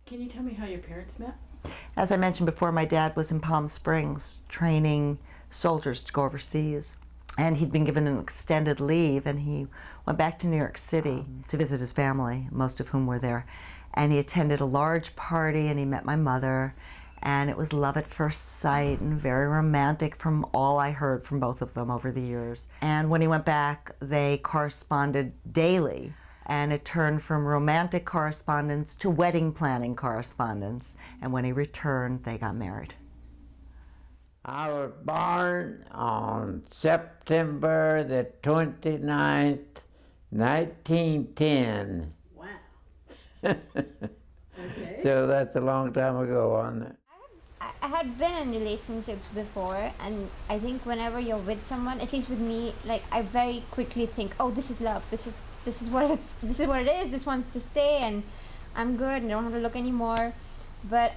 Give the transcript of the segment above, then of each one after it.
Can you tell me how your parents met? As I mentioned before, my dad was in Palm Springs training soldiers to go overseas. And he'd been given an extended leave, and he went back to New York City to visit his family, most of whom were there. And he attended a large party, and he met my mother, and it was love at first sight and very romantic from all I heard from both of them over the years. And when he went back, they corresponded daily, and it turned from romantic correspondence to wedding planning correspondence. And when he returned, they got married. I was born on September the 29th, 1910. Wow. Okay. So that's a long time ago, wasn't it? I had been in relationships before, and I think whenever you're with someone, at least with me, like I very quickly think, oh, this is love. This is what it is. This wants to stay, and I'm good, and I don't have to look anymore. But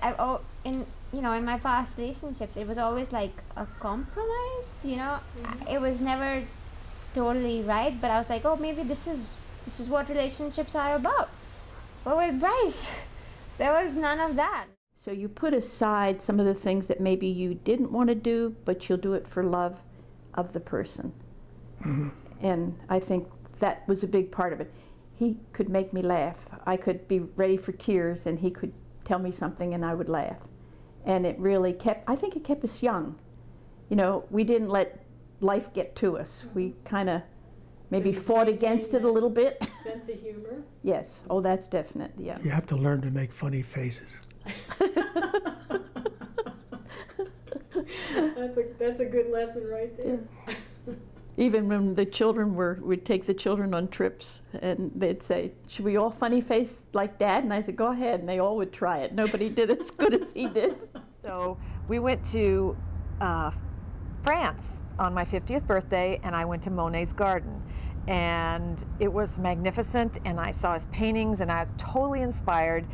in my past relationships, it was always like a compromise. It was never totally right. But I was like, oh, maybe this is what relationships are about. But with Bryce, there was none of that. So you put aside some of the things that maybe you didn't want to do, but you'll do it for love of the person. Mm-hmm. And I think that was a big part of it. He could make me laugh. I could be ready for tears, and he could tell me something and I would laugh. And it really I think it kept us young. We didn't let life get to us. We kind of maybe fought against it a little bit. Sense of humor? Yes. Oh, that's definite, yeah. You have to learn to make funny faces. That's a good lesson right there. Yeah. Even when the children we'd take the children on trips, and they'd say, should we all funny face like Dad? And I said, go ahead, and they all would try it. Nobody did as good as he did. So we went to France on my 50th birthday, and I went to Monet's garden. And it was magnificent, and I saw his paintings, and I was totally inspired,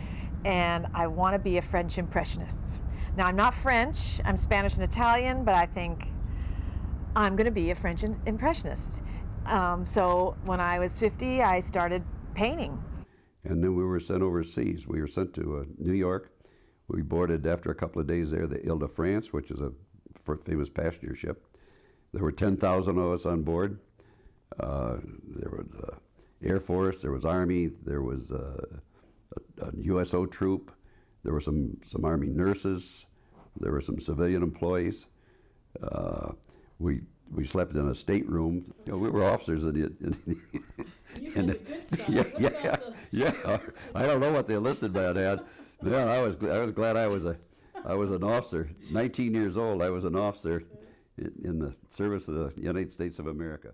and I want to be a French impressionist. Now, I'm not French, I'm Spanish and Italian, but I think I'm going to be a French impressionist. So when I was 50, I started painting. And then we were sent overseas. We were sent to New York. We boarded, after a couple of days there, the Ile-de-France, which is a famous passenger ship. There were 10,000 of us on board. There was Air Force, there was Army, there was a USO troop, there were some Army nurses, there were some civilian employees. We slept in a stateroom. We were officers in the yeah. I don't know what the enlisted man had. Yeah, I was glad I was an officer. 19 years old, I was an officer in the service of the United States of America.